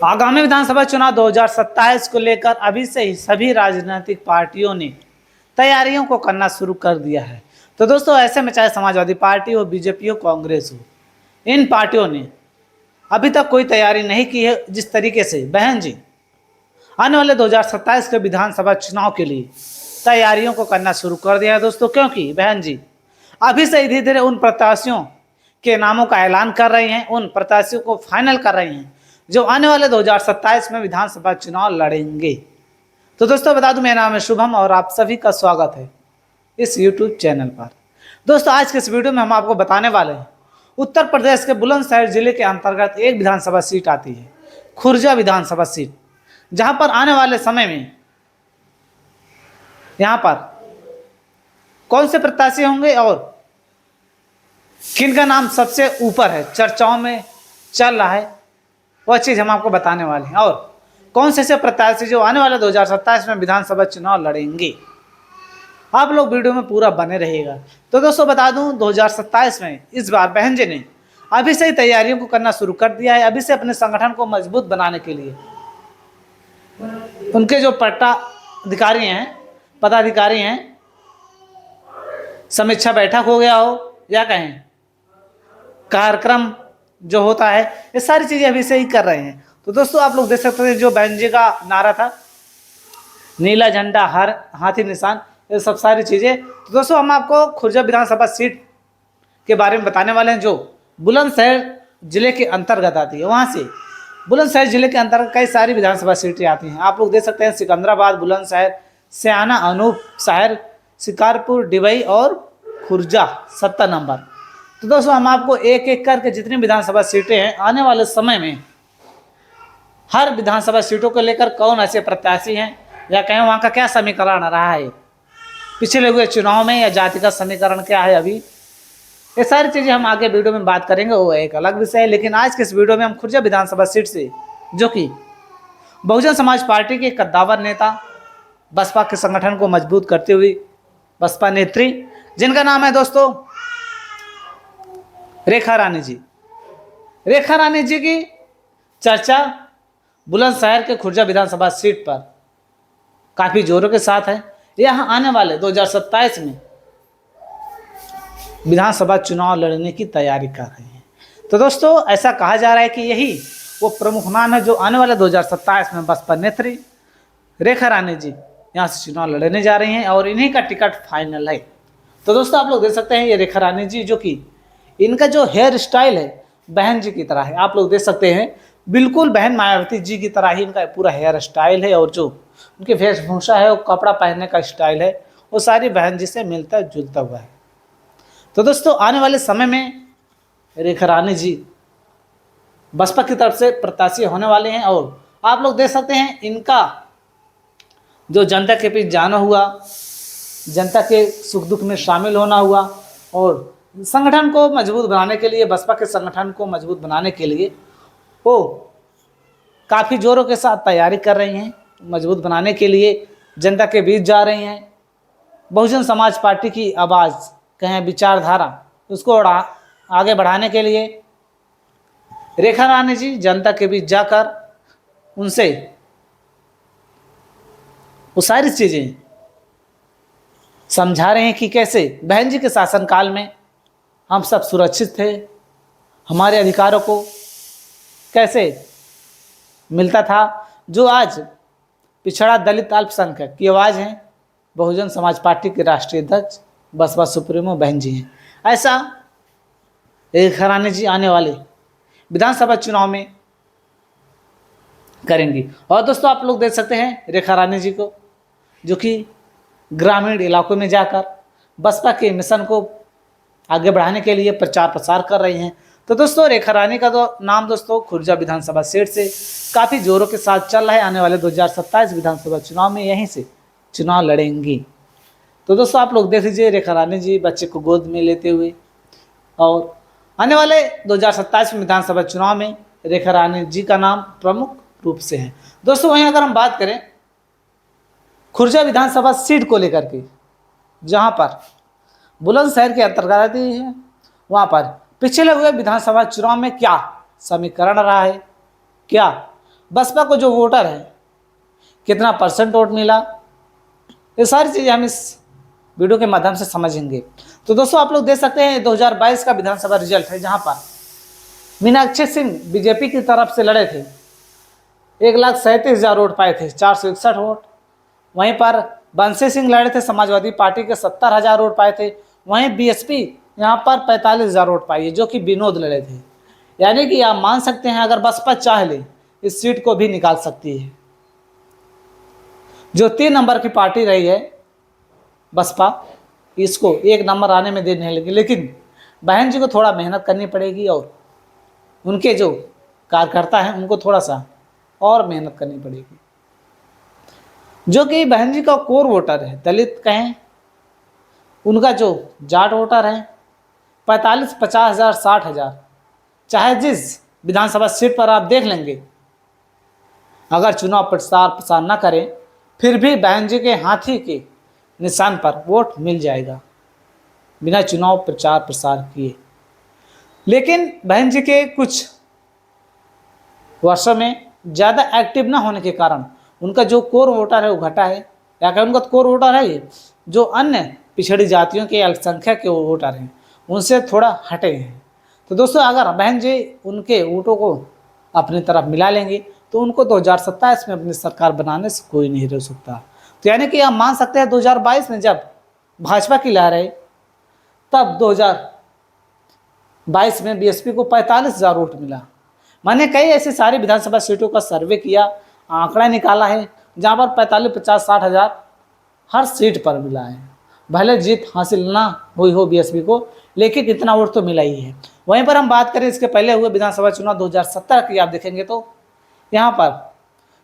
आगामी विधानसभा चुनाव 2027 को लेकर अभी से ही सभी राजनीतिक पार्टियों ने तैयारियों को करना शुरू कर दिया है। तो दोस्तों, ऐसे में चाहे समाजवादी पार्टी हो, बीजेपी हो, कांग्रेस हो, इन पार्टियों ने अभी तक कोई तैयारी नहीं की है। जिस तरीके से बहन जी आने वाले 2027 के विधानसभा चुनाव के लिए तैयारियों को करना शुरू कर दिया है दोस्तों, क्योंकि बहन जी अभी से धीरे धीरे उन प्रत्याशियों के नामों का ऐलान कर रही हैं, उन प्रत्याशियों को फाइनल कर रही हैं जो आने वाले 2027 में विधानसभा चुनाव लड़ेंगे। तो दोस्तों, बता दूं, मेरा नाम है शुभम और आप सभी का स्वागत है इस YouTube चैनल पर। दोस्तों, आज के इस वीडियो में हम आपको बताने वाले हैं उत्तर प्रदेश के बुलंदशहर जिले के अंतर्गत एक विधानसभा सीट आती है, खुर्जा विधानसभा सीट, जहां पर आने वाले समय में यहां पर कौन से प्रत्याशी होंगे और किन का नाम सबसे ऊपर है, चर्चाओं में चल रहा है, वह चीज़ हम आपको बताने वाले हैं। और कौन से ऐसे प्रत्याशी जो आने वाले 2027 में विधानसभा चुनाव लड़ेंगे, आप लोग वीडियो में पूरा बने रहिएगा। तो दोस्तों, बता दूं, 2027 में इस बार बहन जी ने अभी से ही तैयारियों को करना शुरू कर दिया है। अभी से अपने संगठन को मजबूत बनाने के लिए उनके जो पदाधिकारी हैं, समीक्षा बैठक हो गया हो या कहें कार्यक्रम जो होता है, ये सारी चीज़ें अभी से ही कर रहे हैं। तो दोस्तों, आप लोग देख सकते हैं जो बहन जी का नारा था, नीला झंडा हर हाथी निशान, ये सब सारी चीज़ें। तो दोस्तों, हम आपको खुर्जा विधानसभा सीट के बारे में बताने वाले हैं जो बुलंदशहर जिले के अंतर्गत आती है। वहाँ से बुलंदशहर जिले के अंतर्गत कई सारी विधानसभा सीटें आती हैं। आप लोग देख सकते हैं सिकंदराबाद, बुलंदशहर, सयाना, अनूप शहर, शिकारपुर, डिबई और खुर्जा 70 नंबर। तो दोस्तों, हम आपको एक एक करके जितनी विधानसभा सीटें हैं आने वाले समय में, हर विधानसभा सीटों को लेकर कौन ऐसे प्रत्याशी हैं या कहें वहाँ का क्या समीकरण रहा है पिछले हुए चुनाव में, या जाति का समीकरण क्या है अभी, ये सारी चीज़ें हम आगे वीडियो में बात करेंगे, वो एक अलग विषय है। लेकिन आज के इस वीडियो में हम खुर्जा विधानसभा सीट से, जो कि बहुजन समाज पार्टी के कद्दावर नेता, बसपा के संगठन को मजबूत करते हुए बसपा नेत्री, जिनका नाम है दोस्तों रेखा रानी जी। रेखा रानी जी की चर्चा बुलंदशहर के खुर्जा विधानसभा सीट पर काफ़ी जोरों के साथ है। यहाँ आने वाले 2027 में विधानसभा चुनाव लड़ने की तैयारी कर रहे हैं। तो दोस्तों, ऐसा कहा जा रहा है कि यही वो प्रमुख नाम है जो आने वाले 2027 में बसपा नेत्री रेखा रानी जी यहाँ से चुनाव लड़ने जा रही हैं और इन्हीं का टिकट फाइनल है। तो दोस्तों, आप लोग देख सकते हैं ये रेखा रानी जी, जो कि इनका जो हेयर स्टाइल है बहन जी की तरह है। आप लोग देख सकते हैं बिल्कुल बहन मायावती जी की तरह ही इनका पूरा हेयर स्टाइल है, और जो उनकी वेशभूषा है, वो कपड़ा पहनने का स्टाइल है, वो सारी बहन जी से मिलता जुलता हुआ है। तो दोस्तों, आने वाले समय में रेखा रानी जी बसपा की तरफ से प्रत्याशी होने वाले हैं। और आप लोग देख सकते हैं इनका जो जनता के बीच जाना हुआ, जनता के सुख दुख में शामिल होना हुआ, और संगठन को मजबूत बनाने के लिए, बसपा के संगठन को मजबूत बनाने के लिए वो काफ़ी जोरों के साथ तैयारी कर रही हैं। मजबूत बनाने के लिए जनता के बीच जा रही हैं। बहुजन समाज पार्टी की आवाज़, कहें विचारधारा, उसको आगे बढ़ाने के लिए रेखा रानी जी जनता के बीच जाकर उनसे वो सारी चीज़ें समझा रहे हैं कि कैसे बहन जी के शासनकाल में हम सब सुरक्षित थे, हमारे अधिकारों को कैसे मिलता था। जो आज पिछड़ा दलित अल्पसंख्यक की आवाज़ हैं, बहुजन समाज पार्टी के राष्ट्रीय अध्यक्ष बसपा सुप्रीमो बहन जी हैं। ऐसा रेखा रानी जी आने वाले विधानसभा चुनाव में करेंगी। और दोस्तों, आप लोग देख सकते हैं रेखा रानी जी को, जो कि ग्रामीण इलाकों में जाकर बसपा के मिशन को आगे बढ़ाने के लिए प्रचार प्रसार कर रही हैं। तो दोस्तों, रेखा रानी का नाम दोस्तों खुर्जा विधानसभा सीट से काफ़ी जोरों के साथ चल रहा है। आने वाले 2027 विधानसभा चुनाव में यहीं से चुनाव लड़ेंगी। तो दोस्तों, आप लोग देख लीजिए रेखा रानी जी बच्चे को गोद में लेते हुए, और आने वाले 2027 विधानसभा चुनाव में रेखा रानी जी का नाम प्रमुख रूप से है। दोस्तों, वहीं अगर हम बात करें खुर्जा विधानसभा सीट को लेकर के, जहां पर बुलंदशहर के अंतर्गत आती है, वहां पर पिछले हुए विधानसभा चुनाव में क्या समीकरण रहा है, क्या बसपा को जो वोटर है कितना परसेंट वोट मिला, ये सारी चीज़ें हम इस वीडियो के माध्यम से समझेंगे। तो दोस्तों आप लोग देख सकते हैं 2022 का विधानसभा रिजल्ट है, जहां पर मीनाक्षी सिंह बीजेपी की तरफ से लड़े थे, 1,37,000 वोट पाए थे, 461 वोट। वहीं पर बंसी सिंह लड़े थे समाजवादी पार्टी के, 70,000 वोट पाए थे। वहीं बीएसपी यहाँ पर 45,000 वोट पाई है, जो कि विनोद लड़े थे। यानी कि आप मान सकते हैं अगर बसपा चाह ले इस सीट को भी निकाल सकती है। जो 3 नंबर की पार्टी रही है बसपा, इसको 1 नंबर आने में देर नहीं लगी, लेकिन बहन जी को थोड़ा मेहनत करनी पड़ेगी और उनके जो कार्यकर्ता हैं उनको थोड़ा सा और मेहनत करनी पड़ेगी। जो कि बहन जी का कोर वोटर है, दलित कहें, उनका जो जाट वोटर है 45, 50,000, 60,000, चाहे जिस विधानसभा सीट पर आप देख लेंगे, अगर चुनाव प्रसार न करें फिर भी बहन जी के हाथी के निशान पर वोट मिल जाएगा बिना चुनाव प्रचार प्रसार किए। लेकिन बहन जी के कुछ वर्षों में ज़्यादा एक्टिव ना होने के कारण उनका जो कोर वोटर है वो घटा है। या क्या उनका कोर वोटर है जो अन्य पिछड़ी जातियों के अल्पसंख्यक के वोटर हैं उनसे थोड़ा हटे हैं। तो दोस्तों अगर बहन जी उनके वोटों को अपनी तरफ मिला लेंगे तो उनको 2027 में अपनी सरकार बनाने से कोई नहीं रोक सकता। तो यानी कि आप मान सकते हैं 2022 में जब भाजपा की लहर है, तब 2022 में बीएसपी को 45,000 वोट मिला। मैंने कई ऐसी सारी विधानसभा सीटों का सर्वे किया, आंकड़ा निकाला है, जहाँ पर 45, 50, 60,000 हर सीट पर मिला है। भले जीत हासिल ना हुई हो बीएसपी को, लेकिन इतना वोट तो मिला ही है। वहीं पर हम बात करें इसके पहले हुए विधानसभा चुनाव 2017 की, आप देखेंगे तो यहाँ पर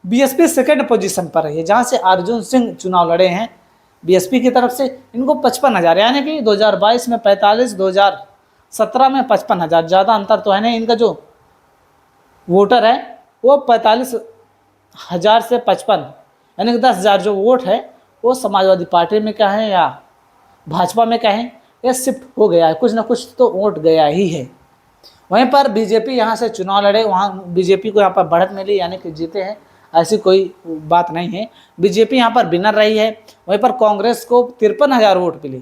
बीएसपी सेकेंड पोजीशन पर है, जहाँ से अर्जुन सिंह चुनाव लड़े हैं बीएसपी की तरफ से। इनको 55,000, यानी कि 2022 में 45, 2017 में 55,000, ज़्यादा अंतर तो है नहीं। इनका जो वोटर है वो 45,000 से 55, यानी कि 10,000 जो वोट है वो समाजवादी पार्टी में क्या है या भाजपा में क्या है, ये शिफ्ट हो गया है, कुछ ना कुछ तो वोट गया ही है। वहीं पर बीजेपी यहाँ से चुनाव लड़े, वहाँ बीजेपी को यहाँ पर बढ़त मिली, यानी कि जीते हैं, ऐसी कोई बात नहीं है। बीजेपी यहाँ पर विनर रही है। वहीं पर कांग्रेस को 53,000 वोट मिले,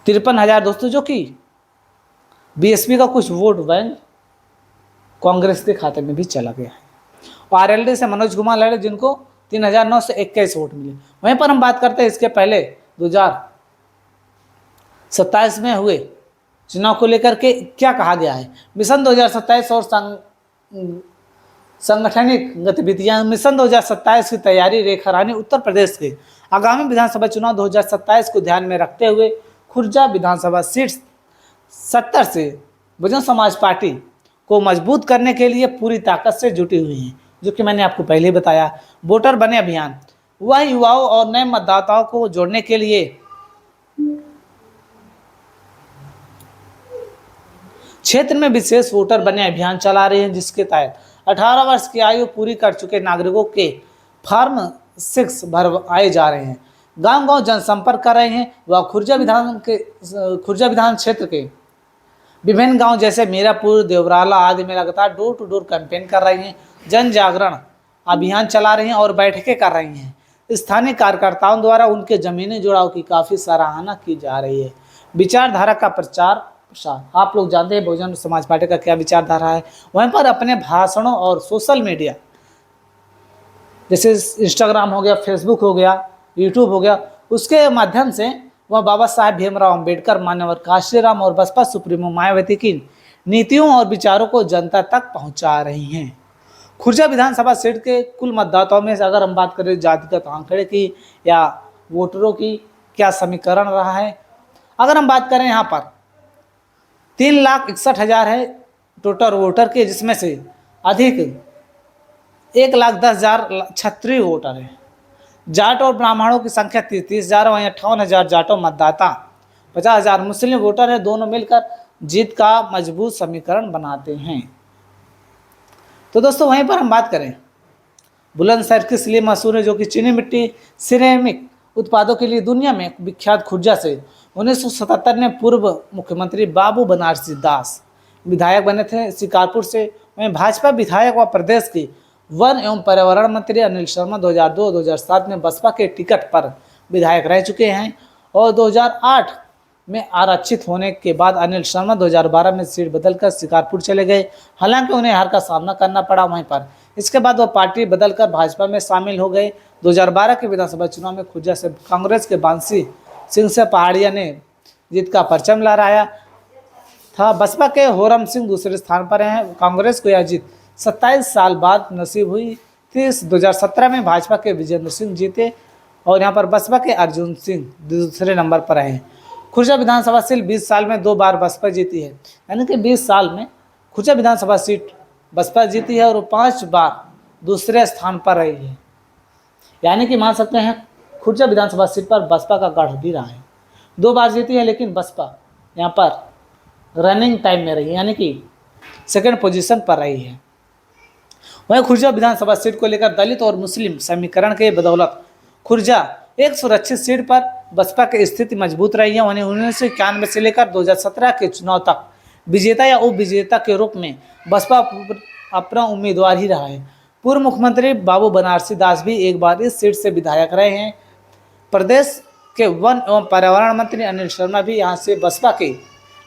53,000 दोस्तों, जो कि बीएसपी का कुछ वोट बैंक कांग्रेस के खाते में भी चला गया है। और आरएलडी से मनोज कुमार लड़े, जिनको 3,921 वोट मिले। वहीं पर हम बात करते हैं इसके पहले 2027 में हुए चुनाव को लेकर के क्या कहा गया है। मिशन 2027 और संगठनिक गतिविधियां। मिशन 2027 की तैयारी। रेखा रानी उत्तर प्रदेश के आगामी विधानसभा चुनाव 2027 को ध्यान में रखते हुए खुर्जा विधानसभा सीट 70 से बहुजन समाज पार्टी को मजबूत करने के लिए पूरी ताकत से जुटी हुई हैं, जो कि मैंने आपको पहले ही बताया। वोटर बने अभियान, वह युवाओं और नए मतदाताओं को जोड़ने के लिए क्षेत्र में विशेष वोटर बने अभियान चला रहे हैं, जिसके तहत 18 वर्ष की आयु पूरी कर चुके नागरिकों के फॉर्म 6 भरवाए जा रहे हैं। गांव-गांव जनसंपर्क कर रहे हैं। वह खुर्जा विधान क्षेत्र के विभिन्न गांव जैसे मीरापुर, देवराला आदि में लगातार डोर टू डोर कैंपेन कर रही हैं, जन जागरण अभियान चला रही हैं और बैठकें कर रही हैं। स्थानीय कार्यकर्ताओं द्वारा उनके जमीनी जुड़ाव की काफ़ी सराहना की जा रही है। विचारधारा का प्रचार प्रसार, आप लोग जानते हैं बहुजन समाज पार्टी का क्या विचारधारा है। वहीं पर अपने भाषणों और सोशल मीडिया जैसे इंस्टाग्राम हो गया, फेसबुक हो गया, यूट्यूब हो गया, उसके माध्यम से वह बाबा साहेब भीमराव अम्बेडकर, मान्यवर काशीराम और बसपा सुप्रीमो मायावती की नीतियों और विचारों को जनता तक पहुंचा रही हैं। खुर्जा विधानसभा सीट के कुल मतदाताओं में से अगर हम बात करें जातिगत आंकड़े की या वोटरों की क्या समीकरण रहा है, अगर हम बात करें यहाँ पर 3,61,000 है टोटल वोटर के, जिसमें से अधिक 1,10,000 क्षत्रिय वोटर है। जाट और ब्राह्मणों की संख्या 30,000, वहीं 58,000 जाटों मतदाता, 50,000 मुस्लिम वोटर है। दोनों मिलकर जीत का मजबूत समीकरण बनाते हैं। तो दोस्तों वहीं पर हम बात करें बुलंदशहर किस लिए मशहूर है, जो कि चीनी मिट्टी सिरेमिक उत्पादों के लिए दुनिया में विख्यात। खुर्जा से 1977 में पूर्व मुख्यमंत्री बाबू बनारसी दास विधायक बने थे। शिकारपुर से वहीं भाजपा विधायक व प्रदेश के वन एवं पर्यावरण मंत्री अनिल शर्मा 2002-2007 में बसपा के टिकट पर विधायक रह चुके हैं और 2008 में आरक्षित होने के बाद अनिल शर्मा 2012 में सीट बदलकर शिकारपुर चले गए। हालांकि उन्हें हार का सामना करना पड़ा वहीं पर। इसके बाद वो पार्टी बदलकर भाजपा में शामिल हो गए। 2012 के विधानसभा चुनाव में खुर्जा से कांग्रेस के बांसी सिंह से पहाड़िया ने जीत का परचम लहराया था। बसपा के होरम सिंह दूसरे स्थान पर हैं। कांग्रेस को यह जीत 27 साल बाद नसीब हुई थी। 2017 में भाजपा के विजेंद्र सिंह जीते और यहाँ पर बसपा के अर्जुन सिंह दूसरे नंबर पर रहे। खुर्जा विधानसभा सीट 20 साल में 2 बार बसपा जीती है, यानी कि 20 साल में खुर्जा विधानसभा सीट बसपा जीती है और 5 बार दूसरे स्थान पर रही है। यानी कि मान सकते हैं खुर्जा विधानसभा सीट पर बसपा का गढ़ भी रहा है। 2 बार जीती है, लेकिन बसपा यहाँ पर रनिंग टाइम में रही है, यानी कि सेकेंड पोजीशन पर रही है। वहीं खुर्जा विधानसभा सीट को लेकर दलित और मुस्लिम समीकरण के बदौलत खुर्जा एक सुरक्षित सीट पर बसपा की स्थिति मजबूत रही है। वहीं 1991 से लेकर 2017 के चुनाव तक विजेता या उप विजेता के रूप में बसपा अपना उम्मीदवार ही रहा है। पूर्व मुख्यमंत्री बाबू बनारसी दास भी एक बार इस सीट से विधायक रहे हैं। प्रदेश के वन एवं पर्यावरण मंत्री अनिल शर्मा भी यहाँ से बसपा के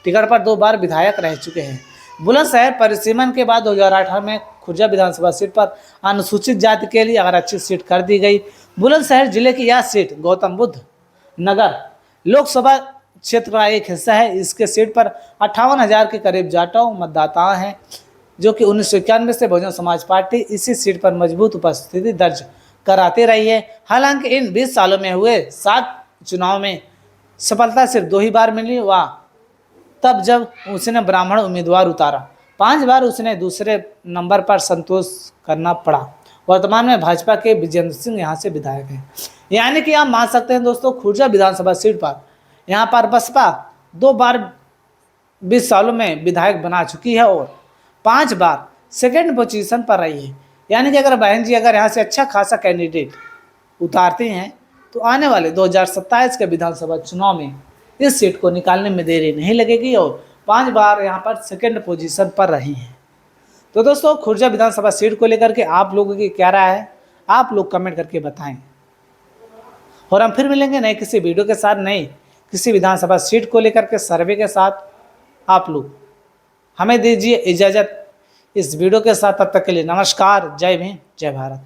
टिकट पर 2 बार विधायक रह चुके हैं। बुलंदशहर परिसीमन के बाद 2018 में खुर्जा विधानसभा सीट पर अनुसूचित जाति के लिए आरक्षित सीट कर दी गई। बुलंदशहर जिले की यह सीट गौतम बुद्ध नगर लोकसभा क्षेत्र का एक हिस्सा है। इसके सीट पर 58,000 के करीब जाटों मतदाता हैं, जो कि 1991 से बहुजन समाज पार्टी इसी सीट पर मजबूत उपस्थिति दर्ज कराती रही है। हालांकि इन 20 सालों में हुए 7 चुनाव में सफलता सिर्फ 2 ही बार मिली, वह तब जब उसने ब्राह्मण उम्मीदवार उतारा। 5 बार उसने दूसरे नंबर पर संतोष करना पड़ा। वर्तमान में भाजपा के विजेंद्र सिंह यहाँ से विधायक हैं। यानी कि आप मान सकते हैं दोस्तों, खुर्जा विधानसभा सीट पर यहाँ पर बसपा 2 बार 20 सालों में विधायक बना चुकी है और 5 बार सेकेंड पोजीशन पर रही है। यानी कि अगर बहन जी अगर यहाँ से अच्छा खासा कैंडिडेट उतारते हैं तो आने वाले 2027 के विधानसभा चुनाव में इस सीट को निकालने में देरी नहीं लगेगी और 5 बार यहाँ पर सेकेंड पोजीशन पर रही हैं। तो दोस्तों, खुर्जा विधानसभा सीट को लेकर के आप लोगों की क्या राय है, आप लोग कमेंट करके बताएं। और हम फिर मिलेंगे नए किसी वीडियो के साथ, नए किसी विधानसभा सीट को लेकर के सर्वे के साथ। आप लोग हमें दीजिए इजाज़त इस वीडियो के साथ। तब तक के लिए नमस्कार, जय भीम, जय भारत।